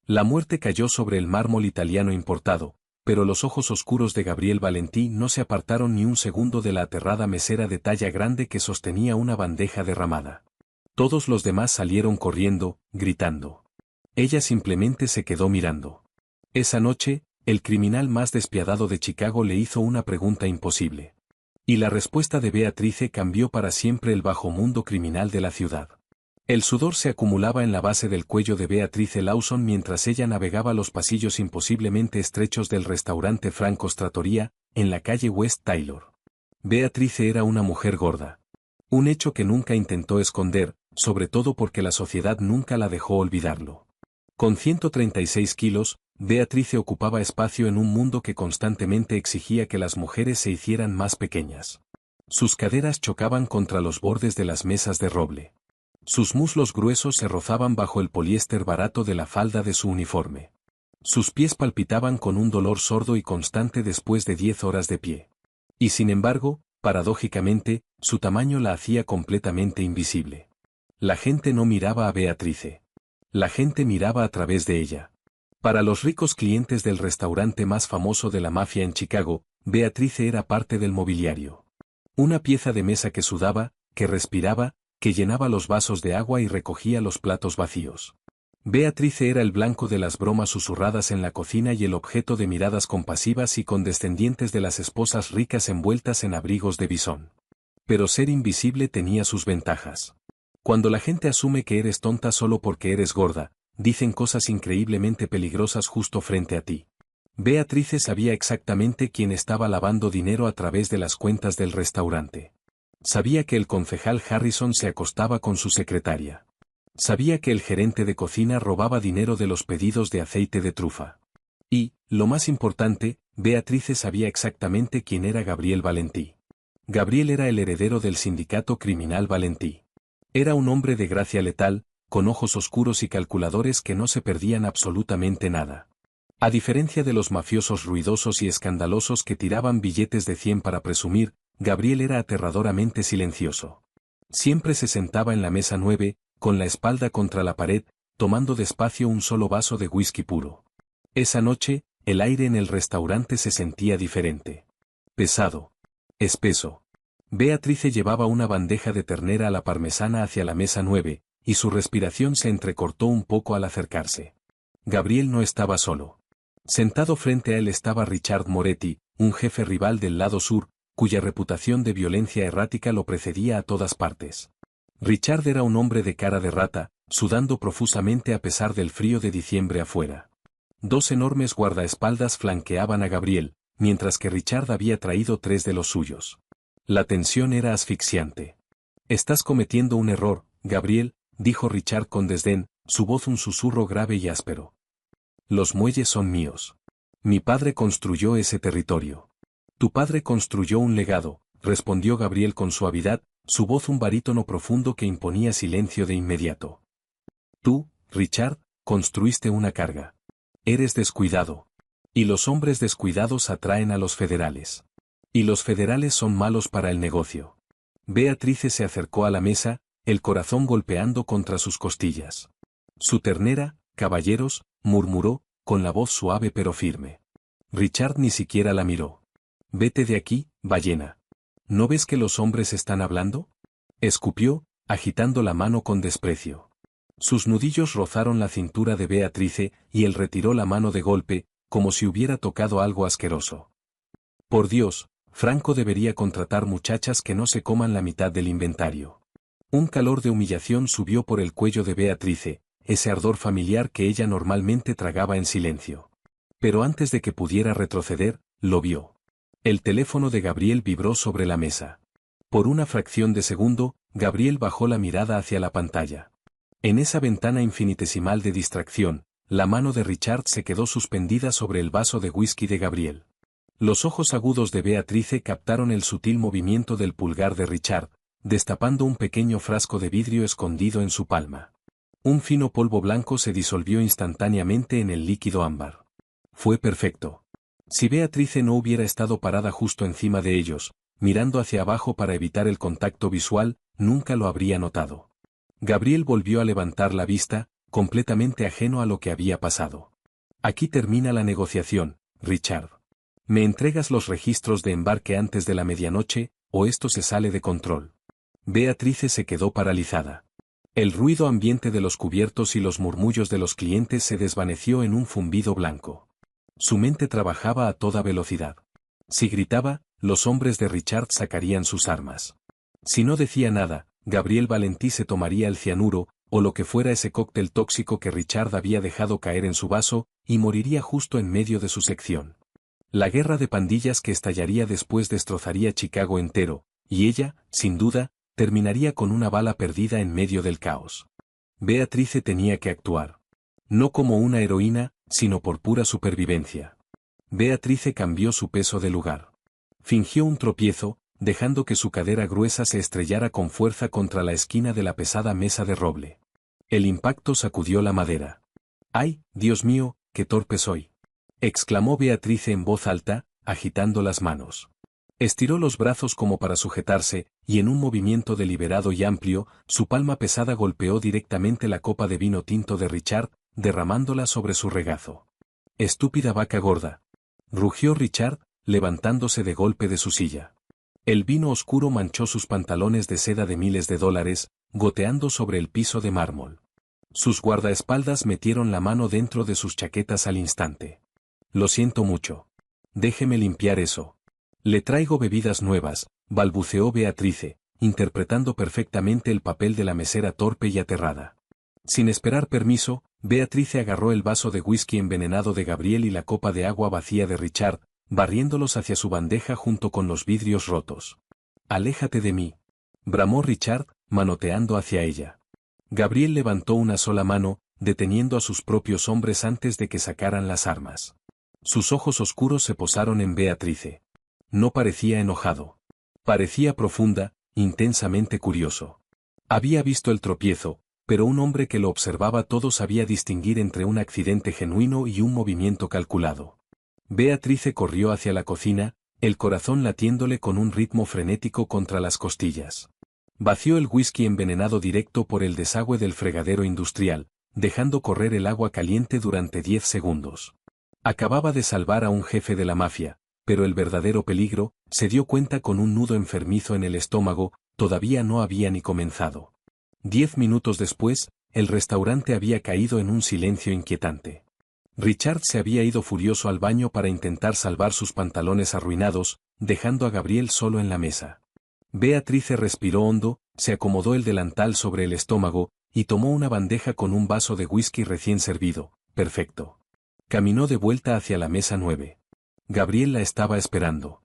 La muerte cayó sobre el mármol italiano importado, pero los ojos oscuros de Gabriel Valentí no se apartaron ni un segundo de la aterrada mesera de talla grande que sostenía una bandeja derramada. Todos los demás salieron corriendo, gritando. Ella simplemente se quedó mirando. Esa noche, el criminal más despiadado de Chicago le hizo una pregunta imposible. Y la respuesta de Beatrice cambió para siempre el bajo mundo criminal de la ciudad. El sudor se acumulaba en la base del cuello de Beatrice Lawson mientras ella navegaba los pasillos imposiblemente estrechos del restaurante Franco's Trattoria, en la calle West Taylor. Beatrice era una mujer gorda. Un hecho que nunca intentó esconder, sobre todo porque la sociedad nunca la dejó olvidarlo. Con 136 kilos, Beatrice ocupaba espacio en un mundo que constantemente exigía que las mujeres se hicieran más pequeñas. Sus caderas chocaban contra los bordes de las mesas de roble. Sus muslos gruesos se rozaban bajo el poliéster barato de la falda de su uniforme. Sus pies palpitaban con un dolor sordo y constante después de 10 horas de pie. Y sin embargo, paradójicamente, su tamaño la hacía completamente invisible. La gente no miraba a Beatrice. La gente miraba a través de ella. Para los ricos clientes del restaurante más famoso de la mafia en Chicago, Beatrice era parte del mobiliario. Una pieza de mesa que sudaba, que respiraba, que llenaba los vasos de agua y recogía los platos vacíos. Beatrice era el blanco de las bromas susurradas en la cocina y el objeto de miradas compasivas y condescendientes de las esposas ricas envueltas en abrigos de bisón. Pero ser invisible tenía sus ventajas. Cuando la gente asume que eres tonta solo porque eres gorda, dicen cosas increíblemente peligrosas justo frente a ti. Beatrice sabía exactamente quién estaba lavando dinero a través de las cuentas del restaurante. Sabía que el concejal Harrison se acostaba con su secretaria. Sabía que el gerente de cocina robaba dinero de los pedidos de aceite de trufa. Y, lo más importante, Beatrice sabía exactamente quién era Gabriel Valentí. Gabriel era el heredero del sindicato criminal Valentí. Era un hombre de gracia letal, con ojos oscuros y calculadores que no se perdían absolutamente nada. A diferencia de los mafiosos ruidosos y escandalosos que tiraban billetes de 100 para presumir, Gabriel era aterradoramente silencioso. Siempre se sentaba en la mesa 9, con la espalda contra la pared, tomando despacio un solo vaso de whisky puro. Esa noche, el aire en el restaurante se sentía diferente. Pesado. Espeso. Beatrice llevaba una bandeja de ternera a la parmesana hacia la mesa 9, y su respiración se entrecortó un poco al acercarse. Gabriel no estaba solo. Sentado frente a él estaba Richard Moretti, un jefe rival del lado sur, cuya reputación de violencia errática lo precedía a todas partes. Richard era un hombre de cara de rata, sudando profusamente a pesar del frío de diciembre afuera. Dos enormes guardaespaldas flanqueaban a Gabriel, mientras que Richard había traído 3 de los suyos. La tensión era asfixiante. «Estás cometiendo un error, Gabriel», dijo Richard con desdén, su voz un susurro grave y áspero. «Los muelles son míos. Mi padre construyó ese territorio». «Tu padre construyó un legado», respondió Gabriel con suavidad, su voz un barítono profundo que imponía silencio de inmediato. «Tú, Richard, construiste una carga. Eres descuidado. Y los hombres descuidados atraen a los federales. Y los federales son malos para el negocio». Beatrice se acercó a la mesa, el corazón golpeando contra sus costillas. «Su ternera, caballeros», murmuró, con la voz suave pero firme. Richard ni siquiera la miró. «Vete de aquí, ballena. ¿No ves que los hombres están hablando?», escupió, agitando la mano con desprecio. Sus nudillos rozaron la cintura de Beatrice y él retiró la mano de golpe, como si hubiera tocado algo asqueroso. «Por Dios, Franco debería contratar muchachas que no se coman la mitad del inventario». Un calor de humillación subió por el cuello de Beatrice, ese ardor familiar que ella normalmente tragaba en silencio. Pero antes de que pudiera retroceder, lo vio. El teléfono de Gabriel vibró sobre la mesa. Por una fracción de segundo, Gabriel bajó la mirada hacia la pantalla. En esa ventana infinitesimal de distracción, la mano de Richard se quedó suspendida sobre el vaso de whisky de Gabriel. Los ojos agudos de Beatrice captaron el sutil movimiento del pulgar de Richard, destapando un pequeño frasco de vidrio escondido en su palma. Un fino polvo blanco se disolvió instantáneamente en el líquido ámbar. Fue perfecto. Si Beatrice no hubiera estado parada justo encima de ellos, mirando hacia abajo para evitar el contacto visual, nunca lo habría notado. Gabriel volvió a levantar la vista, completamente ajeno a lo que había pasado. Aquí termina la negociación, Richard. ¿Me entregas los registros de embarque antes de la medianoche, o esto se sale de control? Beatrice se quedó paralizada. El ruido ambiente de los cubiertos y los murmullos de los clientes se desvaneció en un zumbido blanco. Su mente trabajaba a toda velocidad. Si gritaba, los hombres de Richard sacarían sus armas. Si no decía nada, Gabriel Valentí se tomaría el cianuro, o lo que fuera ese cóctel tóxico que Richard había dejado caer en su vaso, y moriría justo en medio de su sección. La guerra de pandillas que estallaría después destrozaría Chicago entero, y ella, sin duda, terminaría con una bala perdida en medio del caos. Beatrice tenía que actuar. No como una heroína, sino por pura supervivencia. Beatrice cambió su peso de lugar. Fingió un tropiezo, dejando que su cadera gruesa se estrellara con fuerza contra la esquina de la pesada mesa de roble. El impacto sacudió la madera. ¡Ay, Dios mío, qué torpe soy!, exclamó Beatrice en voz alta, agitando las manos. Estiró los brazos como para sujetarse, y en un movimiento deliberado y amplio, su palma pesada golpeó directamente la copa de vino tinto de Richard, derramándola sobre su regazo. «Estúpida vaca gorda», rugió Richard, levantándose de golpe de su silla. El vino oscuro manchó sus pantalones de seda de miles de dólares, goteando sobre el piso de mármol. Sus guardaespaldas metieron la mano dentro de sus chaquetas al instante. «Lo siento mucho. Déjeme limpiar eso. Le traigo bebidas nuevas», balbuceó Beatrice, interpretando perfectamente el papel de la mesera torpe y aterrada. Sin esperar permiso, Beatrice agarró el vaso de whisky envenenado de Gabriel y la copa de agua vacía de Richard, barriéndolos hacia su bandeja junto con los vidrios rotos. «Aléjate de mí», bramó Richard, manoteando hacia ella. Gabriel levantó una sola mano, deteniendo a sus propios hombres antes de que sacaran las armas. Sus ojos oscuros se posaron en Beatrice. No parecía enojado. Parecía profunda, intensamente curioso. Había visto el tropiezo, pero un hombre que lo observaba todo sabía distinguir entre un accidente genuino y un movimiento calculado. Beatrice corrió hacia la cocina, el corazón latiéndole con un ritmo frenético contra las costillas. Vació el whisky envenenado directo por el desagüe del fregadero industrial, dejando correr el agua caliente durante 10 segundos. Acababa de salvar a un jefe de la mafia, pero el verdadero peligro, se dio cuenta con un nudo enfermizo en el estómago, todavía no había ni comenzado. 10 minutos después, el restaurante había caído en un silencio inquietante. Richard se había ido furioso al baño para intentar salvar sus pantalones arruinados, dejando a Gabriel solo en la mesa. Beatrice respiró hondo, se acomodó el delantal sobre el estómago, y tomó una bandeja con un vaso de whisky recién servido. Perfecto. Caminó de vuelta hacia la mesa 9. Gabriel la estaba esperando.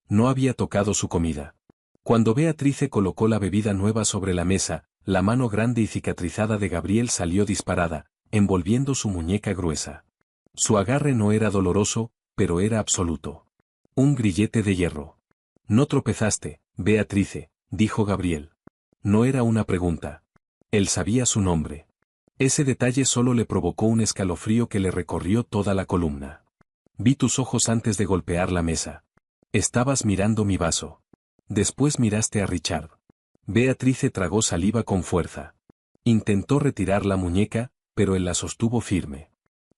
No había tocado su comida. Cuando Beatrice colocó la bebida nueva sobre la mesa, la mano grande y cicatrizada de Gabriel salió disparada, envolviendo su muñeca gruesa. Su agarre no era doloroso, pero era absoluto. Un grillete de hierro. «No tropezaste, Beatrice», dijo Gabriel. No era una pregunta. Él sabía su nombre. Ese detalle solo le provocó un escalofrío que le recorrió toda la columna. «Vi tus ojos antes de golpear la mesa. Estabas mirando mi vaso. Después miraste a Richard». Beatrice tragó saliva con fuerza. Intentó retirar la muñeca, pero él la sostuvo firme.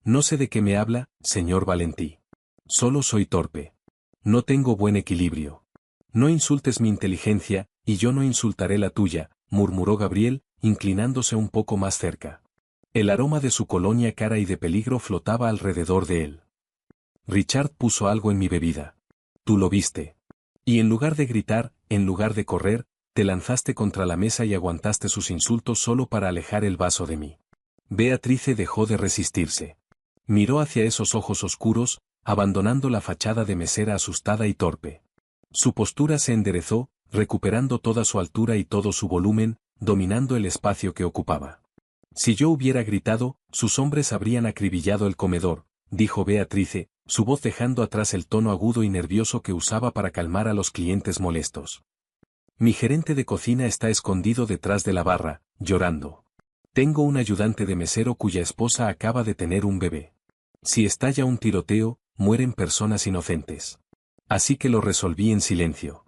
«No sé de qué me habla, señor Valentí. Solo soy torpe. No tengo buen equilibrio. No insultes mi inteligencia, y yo no insultaré la tuya», murmuró Gabriel, inclinándose un poco más cerca. El aroma de su colonia cara y de peligro flotaba alrededor de él. «Richard puso algo en mi bebida. Tú lo viste. Y en lugar de gritar, en lugar de correr, te lanzaste contra la mesa y aguantaste sus insultos solo para alejar el vaso de mí». Beatrice dejó de resistirse. Miró hacia esos ojos oscuros, abandonando la fachada de mesera asustada y torpe. Su postura se enderezó, recuperando toda su altura y todo su volumen, dominando el espacio que ocupaba. «Si yo hubiera gritado, sus hombres habrían acribillado el comedor», dijo Beatrice, su voz dejando atrás el tono agudo y nervioso que usaba para calmar a los clientes molestos. «Mi gerente de cocina está escondido detrás de la barra, llorando. Tengo un ayudante de mesero cuya esposa acaba de tener un bebé. Si estalla un tiroteo, mueren personas inocentes. Así que lo resolví en silencio».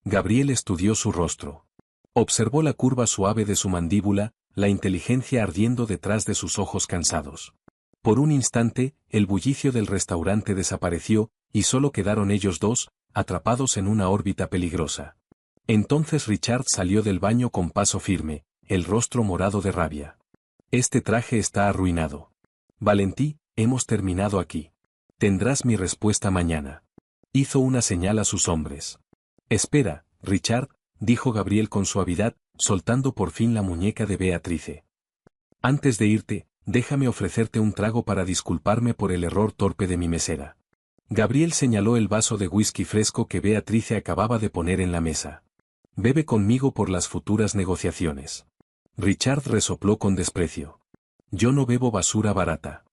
Gabriel estudió su rostro. Observó la curva suave de su mandíbula, la inteligencia ardiendo detrás de sus ojos cansados. Por un instante, el bullicio del restaurante desapareció, y solo quedaron ellos dos, atrapados en una órbita peligrosa. Entonces Richard salió del baño con paso firme, el rostro morado de rabia. Este traje está arruinado. Valentí, hemos terminado aquí. Tendrás mi respuesta mañana. Hizo una señal a sus hombres. Espera, Richard, dijo Gabriel con suavidad, soltando por fin la muñeca de Beatrice. Antes de irte, déjame ofrecerte un trago para disculparme por el error torpe de mi mesera. Gabriel señaló el vaso de whisky fresco que Beatrice acababa de poner en la mesa. Bebe conmigo por las futuras negociaciones. Richard resopló con desprecio. Yo no bebo basura barata.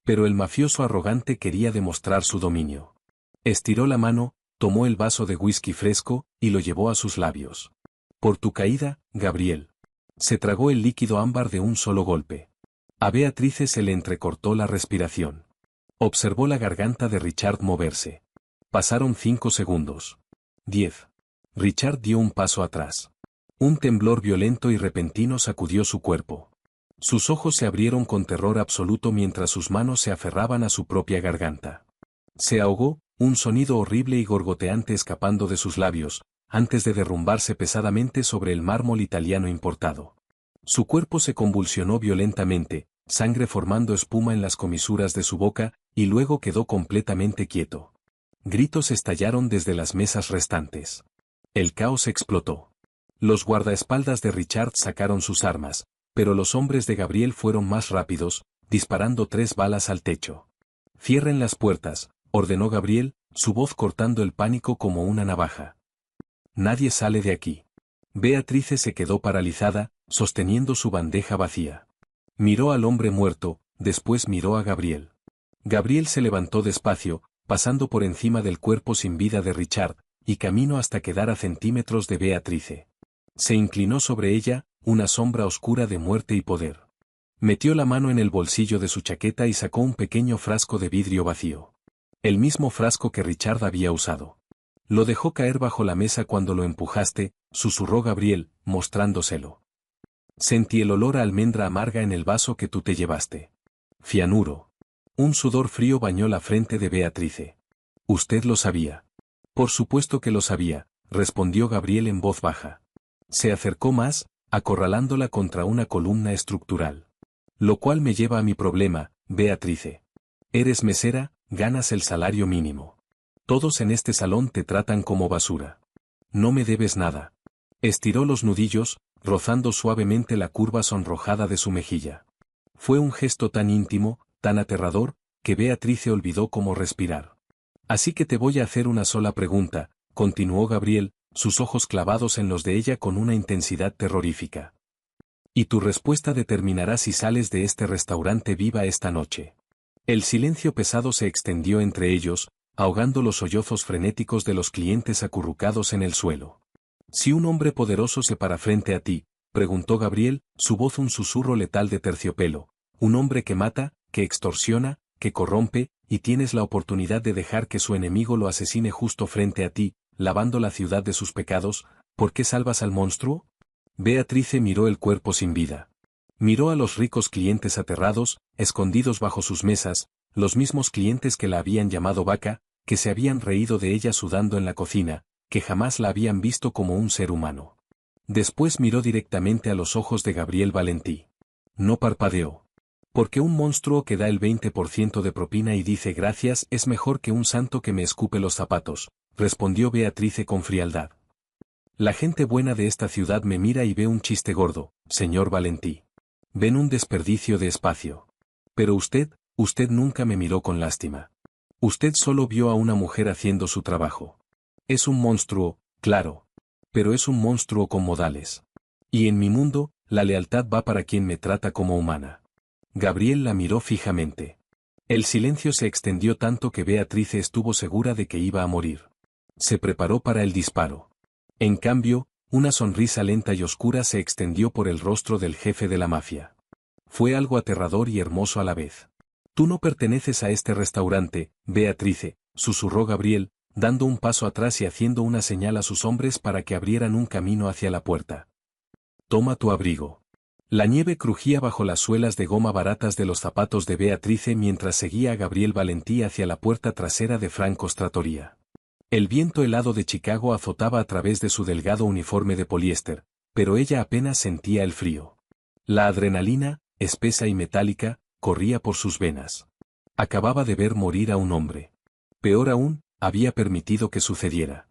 Pero el mafioso arrogante quería demostrar su dominio. Estiró la mano, tomó el vaso de whisky fresco, y lo llevó a sus labios. Por tu caída, Gabriel. Se tragó el líquido ámbar de un solo golpe. A Beatrice se le entrecortó la respiración. Observó la garganta de Richard moverse. Pasaron 5 segundos. 10. Richard dio un paso atrás. Un temblor violento y repentino sacudió su cuerpo. Sus ojos se abrieron con terror absoluto mientras sus manos se aferraban a su propia garganta. Se ahogó, un sonido horrible y gorgoteante escapando de sus labios, antes de derrumbarse pesadamente sobre el mármol italiano importado. Su cuerpo se convulsionó violentamente, sangre formando espuma en las comisuras de su boca, y luego quedó completamente quieto. Gritos estallaron desde las mesas restantes. El caos explotó. Los guardaespaldas de Richard sacaron sus armas, pero los hombres de Gabriel fueron más rápidos, disparando 3 balas al techo. «Cierren las puertas», ordenó Gabriel, su voz cortando el pánico como una navaja. «Nadie sale de aquí». Beatrice se quedó paralizada, sosteniendo su bandeja vacía. Miró al hombre muerto, después miró a Gabriel. Gabriel se levantó despacio, pasando por encima del cuerpo sin vida de Richard, y caminó hasta quedar a centímetros de Beatrice. Se inclinó sobre ella, una sombra oscura de muerte y poder. Metió la mano en el bolsillo de su chaqueta y sacó un pequeño frasco de vidrio vacío. El mismo frasco que Richard había usado. Lo dejó caer bajo la mesa cuando lo empujaste, susurró Gabriel, mostrándoselo. Sentí el olor a almendra amarga en el vaso que tú te llevaste. Cianuro. Un sudor frío bañó la frente de Beatrice. Usted lo sabía. Por supuesto que lo sabía, respondió Gabriel en voz baja. Se acercó más, acorralándola contra una columna estructural. Lo cual me lleva a mi problema, Beatrice. Eres mesera, ganas el salario mínimo. Todos en este salón te tratan como basura. No me debes nada. Estiró los nudillos, rozando suavemente la curva sonrojada de su mejilla. Fue un gesto tan íntimo, tan aterrador, que Beatrice olvidó cómo respirar. Así que te voy a hacer una sola pregunta, continuó Gabriel, sus ojos clavados en los de ella con una intensidad terrorífica. Y tu respuesta determinará si sales de este restaurante viva esta noche. El silencio pesado se extendió entre ellos, ahogando los sollozos frenéticos de los clientes acurrucados en el suelo. Si un hombre poderoso se para frente a ti, preguntó Gabriel, su voz un susurro letal de terciopelo, un hombre que mata, que extorsiona, que corrompe, y tienes la oportunidad de dejar que su enemigo lo asesine justo frente a ti, lavando la ciudad de sus pecados, ¿por qué salvas al monstruo? Beatrice miró el cuerpo sin vida. Miró a los ricos clientes aterrados, escondidos bajo sus mesas, los mismos clientes que la habían llamado vaca, que se habían reído de ella sudando en la cocina, que jamás la habían visto como un ser humano. Después miró directamente a los ojos de Gabriel Valentí. No parpadeó. Porque un monstruo que da el 20% de propina y dice gracias es mejor que un santo que me escupe los zapatos, respondió Beatrice con frialdad. La gente buena de esta ciudad me mira y ve un chiste gordo, señor Valentí. Ven un desperdicio de espacio. Pero usted nunca me miró con lástima. Usted solo vio a una mujer haciendo su trabajo. Es un monstruo, claro. Pero es un monstruo con modales. Y en mi mundo, la lealtad va para quien me trata como humana. Gabriel la miró fijamente. El silencio se extendió tanto que Beatrice estuvo segura de que iba a morir. Se preparó para el disparo. En cambio, una sonrisa lenta y oscura se extendió por el rostro del jefe de la mafia. Fue algo aterrador y hermoso a la vez. Tú no perteneces a este restaurante, Beatrice, susurró Gabriel, dando un paso atrás y haciendo una señal a sus hombres para que abrieran un camino hacia la puerta. Toma tu abrigo. La nieve crujía bajo las suelas de goma baratas de los zapatos de Beatrice mientras seguía a Gabriel Valentí hacia la puerta trasera de Franco's Trattoria. El viento helado de Chicago azotaba a través de su delgado uniforme de poliéster, pero ella apenas sentía el frío. La adrenalina, espesa y metálica, corría por sus venas. Acababa de ver morir a un hombre. Peor aún, había permitido que sucediera.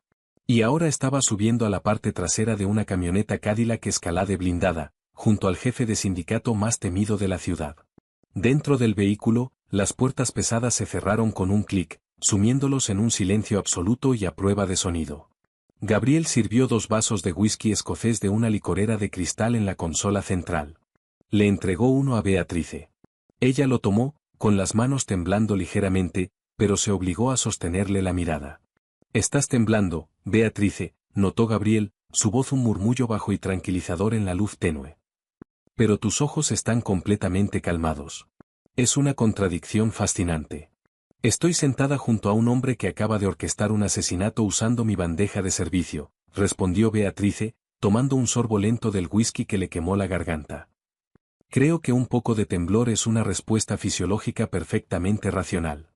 Y ahora estaba subiendo a la parte trasera de una camioneta Cadillac Escalade blindada, junto al jefe de sindicato más temido de la ciudad. Dentro del vehículo, las puertas pesadas se cerraron con un clic, sumiéndolos en un silencio absoluto y a prueba de sonido. Gabriel sirvió 2 vasos de whisky escocés de una licorera de cristal en la consola central. Le entregó uno a Beatrice. Ella lo tomó, con las manos temblando ligeramente, pero se obligó a sostenerle la mirada. «Estás temblando, Beatrice», notó Gabriel, su voz un murmullo bajo y tranquilizador en la luz tenue. «Pero tus ojos están completamente calmados. Es una contradicción fascinante. Estoy sentada junto a un hombre que acaba de orquestar un asesinato usando mi bandeja de servicio», respondió Beatrice, tomando un sorbo lento del whisky que le quemó la garganta. «Creo que un poco de temblor es una respuesta fisiológica perfectamente racional».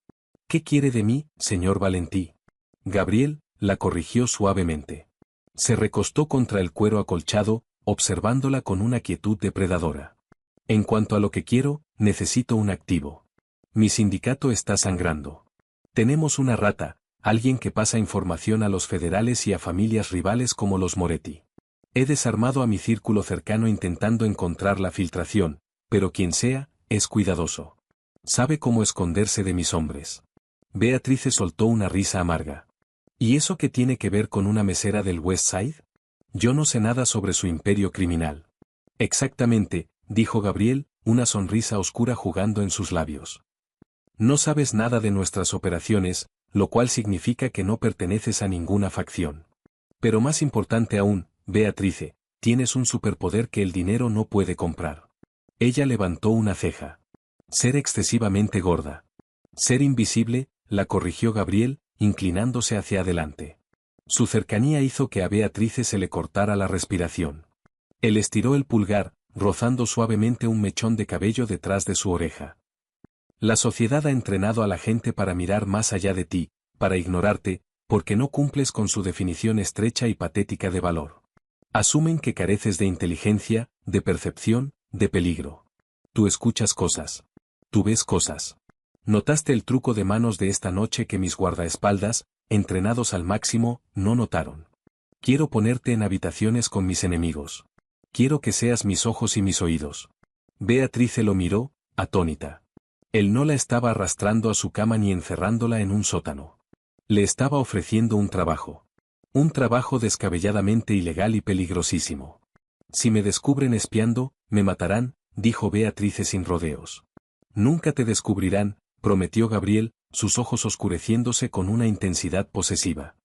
«¿Qué quiere de mí, señor Valentí?». Gabriel la corrigió suavemente. Se recostó contra el cuero acolchado, observándola con una quietud depredadora. «En cuanto a lo que quiero, necesito un activo. Mi sindicato está sangrando. Tenemos una rata, alguien que pasa información a los federales y a familias rivales como los Moretti. He desarmado a mi círculo cercano intentando encontrar la filtración, pero quien sea, es cuidadoso. Sabe cómo esconderse de mis hombres». Beatrice soltó una risa amarga. «¿Y eso qué tiene que ver con una mesera del West Side? Yo no sé nada sobre su imperio criminal». «Exactamente», dijo Gabriel, una sonrisa oscura jugando en sus labios. «No sabes nada de nuestras operaciones, lo cual significa que no perteneces a ninguna facción. Pero más importante aún, Beatrice, tienes un superpoder que el dinero no puede comprar». Ella levantó una ceja. «Ser excesivamente gorda». «Ser invisible», la corrigió Gabriel, inclinándose hacia adelante. Su cercanía hizo que a Beatrice se le cortara la respiración. Él estiró el pulgar, rozando suavemente un mechón de cabello detrás de su oreja. «La sociedad ha entrenado a la gente para mirar más allá de ti, para ignorarte, porque no cumples con su definición estrecha y patética de valor. Asumen que careces de inteligencia, de percepción, de peligro. Tú escuchas cosas. Tú ves cosas. Notaste el truco de manos de esta noche que mis guardaespaldas, entrenados al máximo, no notaron. Quiero ponerte en habitaciones con mis enemigos. Quiero que seas mis ojos y mis oídos». Beatrice lo miró, atónita. Él no la estaba arrastrando a su cama ni encerrándola en un sótano. Le estaba ofreciendo un trabajo. Un trabajo descabelladamente ilegal y peligrosísimo. «Si me descubren espiando, me matarán», dijo Beatrice sin rodeos. «Nunca te descubrirán», prometió Gabriel, sus ojos oscureciéndose con una intensidad posesiva.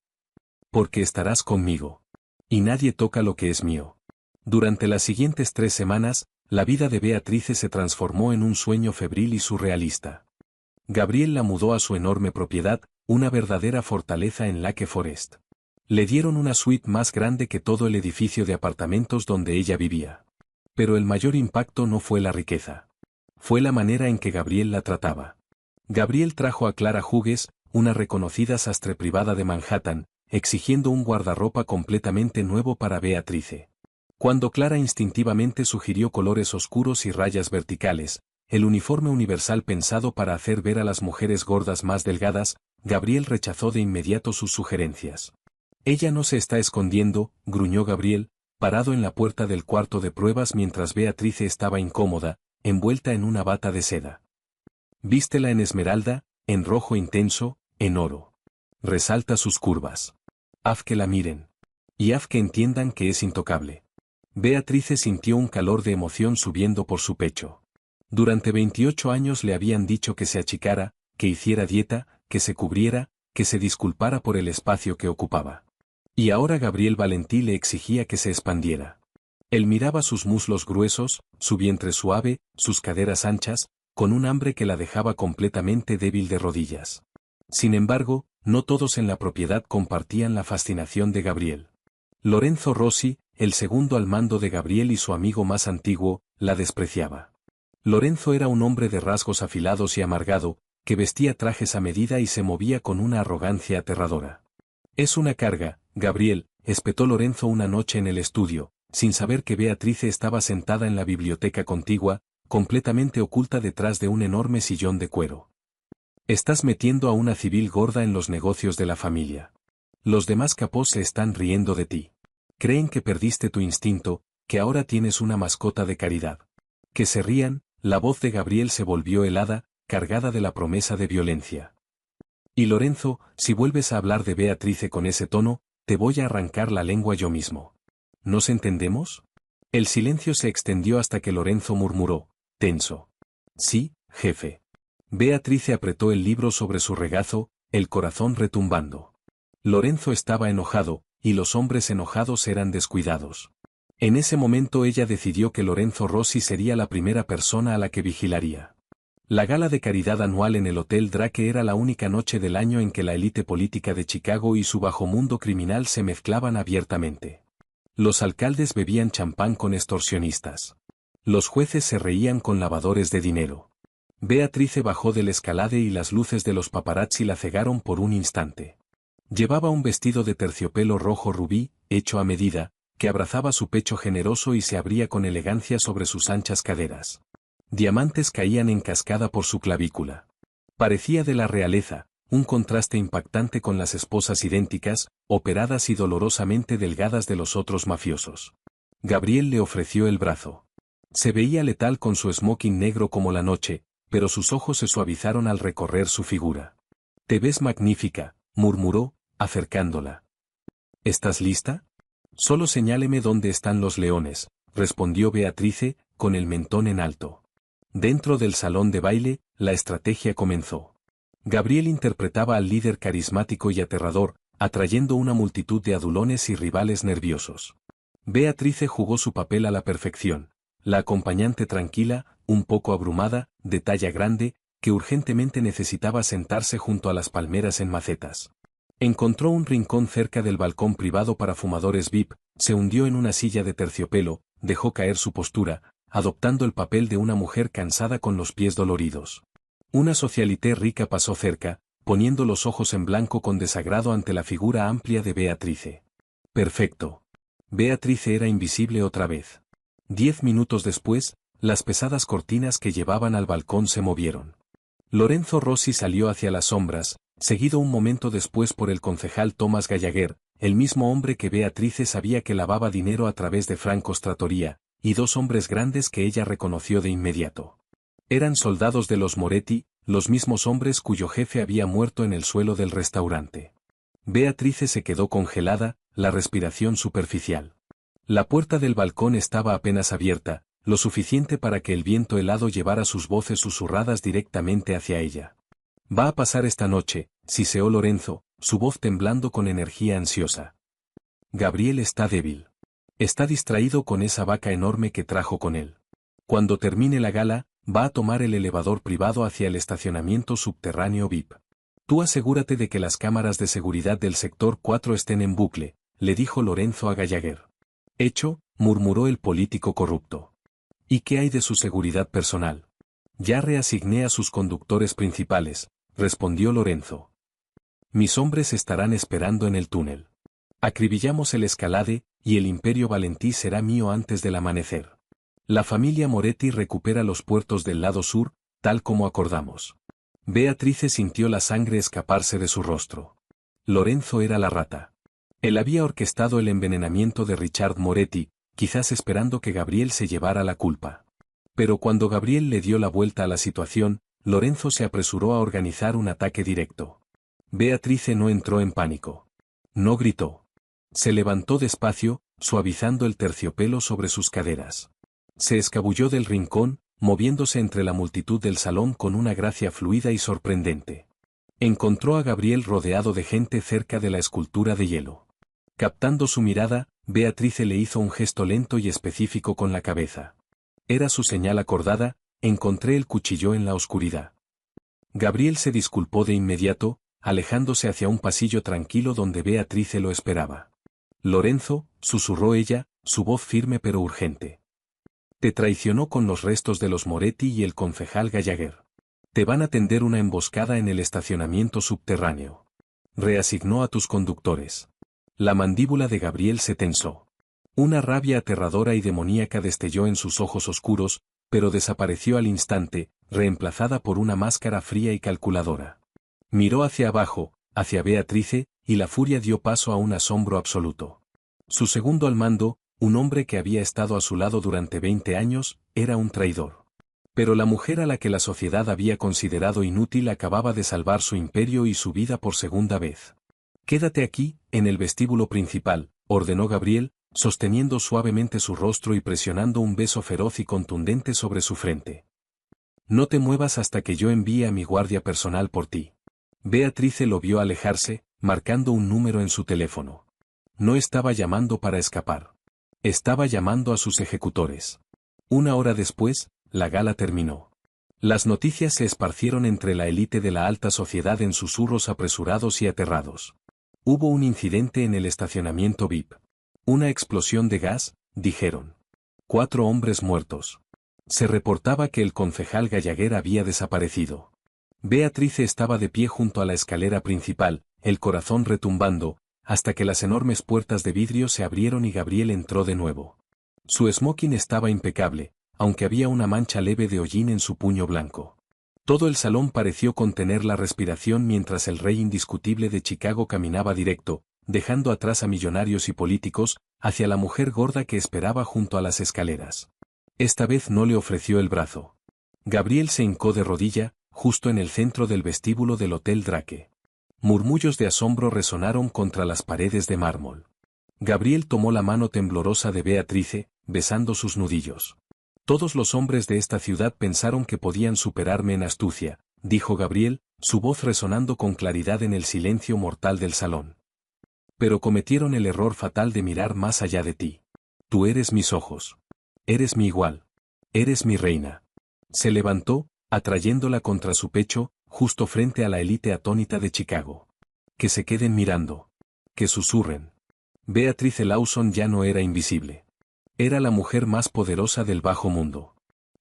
«Porque estarás conmigo. Y nadie toca lo que es mío». Durante las siguientes 3 semanas, la vida de Beatrice se transformó en un sueño febril y surrealista. Gabriel la mudó a su enorme propiedad, una verdadera fortaleza en Lake Forest. Le dieron una suite más grande que todo el edificio de apartamentos donde ella vivía. Pero el mayor impacto no fue la riqueza. Fue la manera en que Gabriel la trataba. Gabriel trajo a Clara Hughes, una reconocida sastre privada de Manhattan, exigiendo un guardarropa completamente nuevo para Beatrice. Cuando Clara instintivamente sugirió colores oscuros y rayas verticales, el uniforme universal pensado para hacer ver a las mujeres gordas más delgadas, Gabriel rechazó de inmediato sus sugerencias. «Ella no se está escondiendo», gruñó Gabriel, parado en la puerta del cuarto de pruebas mientras Beatrice estaba incómoda, envuelta en una bata de seda. «Vístela en esmeralda, en rojo intenso, en oro. Resalta sus curvas. Haz que la miren. Y haz que entiendan que es intocable». Beatrice sintió un calor de emoción subiendo por su pecho. Durante 28 años le habían dicho que se achicara, que hiciera dieta, que se cubriera, que se disculpara por el espacio que ocupaba. Y ahora Gabriel Valentí le exigía que se expandiera. Él miraba sus muslos gruesos, su vientre suave, sus caderas anchas, con un hambre que la dejaba completamente débil de rodillas. Sin embargo, no todos en la propiedad compartían la fascinación de Gabriel. Lorenzo Rossi, el segundo al mando de Gabriel y su amigo más antiguo, la despreciaba. Lorenzo era un hombre de rasgos afilados y amargado, que vestía trajes a medida y se movía con una arrogancia aterradora. «Es una carga, Gabriel», espetó Lorenzo una noche en el estudio, sin saber que Beatrice estaba sentada en la biblioteca contigua, completamente oculta detrás de un enorme sillón de cuero. «Estás metiendo a una civil gorda en los negocios de la familia. Los demás capós se están riendo de ti. Creen que perdiste tu instinto, que ahora tienes una mascota de caridad. Que se rían». La voz de Gabriel se volvió helada, cargada de la promesa de violencia. «Y Lorenzo, si vuelves a hablar de Beatrice con ese tono, te voy a arrancar la lengua yo mismo. ¿Nos entendemos?» El silencio se extendió hasta que Lorenzo murmuró, tenso: «Sí, jefe». Beatrice apretó el libro sobre su regazo, el corazón retumbando. Lorenzo estaba enojado, y los hombres enojados eran descuidados. En ese momento ella decidió que Lorenzo Rossi sería la primera persona a la que vigilaría. La gala de caridad anual en el Hotel Drake era la única noche del año en que la élite política de Chicago y su bajo mundo criminal se mezclaban abiertamente. Los alcaldes bebían champán con extorsionistas. Los jueces se reían con lavadores de dinero. Beatrice bajó del escalade y las luces de los paparazzi la cegaron por un instante. Llevaba un vestido de terciopelo rojo rubí, hecho a medida, que abrazaba su pecho generoso y se abría con elegancia sobre sus anchas caderas. Diamantes caían en cascada por su clavícula. Parecía de la realeza, un contraste impactante con las esposas idénticas, operadas y dolorosamente delgadas de los otros mafiosos. Gabriel le ofreció el brazo. Se veía letal con su smoking negro como la noche, pero sus ojos se suavizaron al recorrer su figura. «Te ves magnífica», murmuró, acercándola. «¿Estás lista?» «Solo señáleme dónde están los leones», respondió Beatrice, con el mentón en alto. Dentro del salón de baile, la estrategia comenzó. Gabriel interpretaba al líder carismático y aterrador, atrayendo una multitud de adulones y rivales nerviosos. Beatrice jugó su papel a la perfección. La acompañante tranquila, un poco abrumada, de talla grande, que urgentemente necesitaba sentarse junto a las palmeras en macetas. Encontró un rincón cerca del balcón privado para fumadores VIP, se hundió en una silla de terciopelo, dejó caer su postura, adoptando el papel de una mujer cansada con los pies doloridos. Una socialité rica pasó cerca, poniendo los ojos en blanco con desagrado ante la figura amplia de Beatrice. Perfecto. Beatrice era invisible otra vez. 10 minutos después, las pesadas cortinas que llevaban al balcón se movieron. Lorenzo Rossi salió hacia las sombras, seguido un momento después por el concejal Thomas Gallagher, el mismo hombre que Beatrice sabía que lavaba dinero a través de Francos Trattoria, y 2 hombres grandes que ella reconoció de inmediato. Eran soldados de los Moretti, los mismos hombres cuyo jefe había muerto en el suelo del restaurante. Beatrice se quedó congelada, la respiración superficial. La puerta del balcón estaba apenas abierta, lo suficiente para que el viento helado llevara sus voces susurradas directamente hacia ella. «Va a pasar esta noche», siseó Lorenzo, su voz temblando con energía ansiosa. «Gabriel está débil. Está distraído con esa vaca enorme que trajo con él. Cuando termine la gala, va a tomar el elevador privado hacia el estacionamiento subterráneo VIP. Tú asegúrate de que las cámaras de seguridad del sector 4 estén en bucle», le dijo Lorenzo a Gallagher. «Hecho», murmuró el político corrupto. «¿Y qué hay de su seguridad personal?» «Ya reasigné a sus conductores principales», respondió Lorenzo. «Mis hombres estarán esperando en el túnel. Acribillamos el escalade, y el Imperio Valentí será mío antes del amanecer. La familia Moretti recupera los puertos del lado sur, tal como acordamos». Beatrice sintió la sangre escaparse de su rostro. Lorenzo era la rata. Él había orquestado el envenenamiento de Richard Moretti, quizás esperando que Gabriel se llevara la culpa. Pero cuando Gabriel le dio la vuelta a la situación, Lorenzo se apresuró a organizar un ataque directo. Beatrice no entró en pánico. No gritó. Se levantó despacio, suavizando el terciopelo sobre sus caderas. Se escabulló del rincón, moviéndose entre la multitud del salón con una gracia fluida y sorprendente. Encontró a Gabriel rodeado de gente cerca de la escultura de hielo. Captando su mirada, Beatrice le hizo un gesto lento y específico con la cabeza. Era su señal acordada: encontré el cuchillo en la oscuridad. Gabriel se disculpó de inmediato, alejándose hacia un pasillo tranquilo donde Beatrice lo esperaba. «Lorenzo», susurró ella, su voz firme pero urgente. Te traicionó con los restos de los Moretti y el concejal Gallagher. Te van a tender una emboscada en el estacionamiento subterráneo. Reasignó a tus conductores. La mandíbula de Gabriel se tensó. Una rabia aterradora y demoníaca destelló en sus ojos oscuros, pero desapareció al instante, reemplazada por una máscara fría y calculadora. Miró hacia abajo, hacia Beatrice, y la furia dio paso a un asombro absoluto. Su segundo al mando, un hombre que había estado a su lado durante 20 años, era un traidor. Pero la mujer a la que la sociedad había considerado inútil acababa de salvar su imperio y su vida por segunda vez. «Quédate aquí, en el vestíbulo principal», ordenó Gabriel, sosteniendo suavemente su rostro y presionando un beso feroz y contundente sobre su frente. «No te muevas hasta que yo envíe a mi guardia personal por ti». Beatrice lo vio alejarse, marcando un número en su teléfono. No estaba llamando para escapar. Estaba llamando a sus ejecutores. Una hora después, la gala terminó. Las noticias se esparcieron entre la élite de la alta sociedad en susurros apresurados y aterrados. Hubo un incidente en el estacionamiento VIP. Una explosión de gas, dijeron. 4 hombres muertos. Se reportaba que el concejal Gallagher había desaparecido. Beatrice estaba de pie junto a la escalera principal, el corazón retumbando, hasta que las enormes puertas de vidrio se abrieron y Gabriel entró de nuevo. Su smoking estaba impecable, aunque había una mancha leve de hollín en su puño blanco. Todo el salón pareció contener la respiración mientras el rey indiscutible de Chicago caminaba directo, dejando atrás a millonarios y políticos, hacia la mujer gorda que esperaba junto a las escaleras. Esta vez no le ofreció el brazo. Gabriel se hincó de rodilla, justo en el centro del vestíbulo del Hotel Drake. Murmullos de asombro resonaron contra las paredes de mármol. Gabriel tomó la mano temblorosa de Beatrice, besando sus nudillos. «Todos los hombres de esta ciudad pensaron que podían superarme en astucia», dijo Gabriel, su voz resonando con claridad en el silencio mortal del salón. «Pero cometieron el error fatal de mirar más allá de ti. Tú eres mis ojos. Eres mi igual. Eres mi reina». Se levantó, atrayéndola contra su pecho, justo frente a la élite atónita de Chicago. «Que se queden mirando. Que susurren». Beatrice Lawson ya no era invisible. Era la mujer más poderosa del bajo mundo.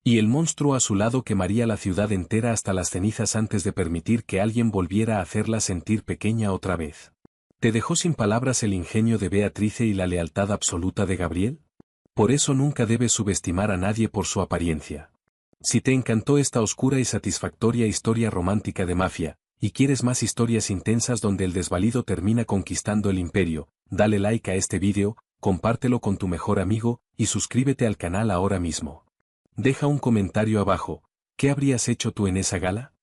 Y el monstruo a su lado quemaría la ciudad entera hasta las cenizas antes de permitir que alguien volviera a hacerla sentir pequeña otra vez. ¿Te dejó sin palabras el ingenio de Beatrice y la lealtad absoluta de Gabriel? Por eso nunca debes subestimar a nadie por su apariencia. Si te encantó esta oscura y satisfactoria historia romántica de mafia, y quieres más historias intensas donde el desvalido termina conquistando el imperio, dale like a este vídeo, compártelo con tu mejor amigo, y suscríbete al canal ahora mismo. Deja un comentario abajo, ¿qué habrías hecho tú en esa gala?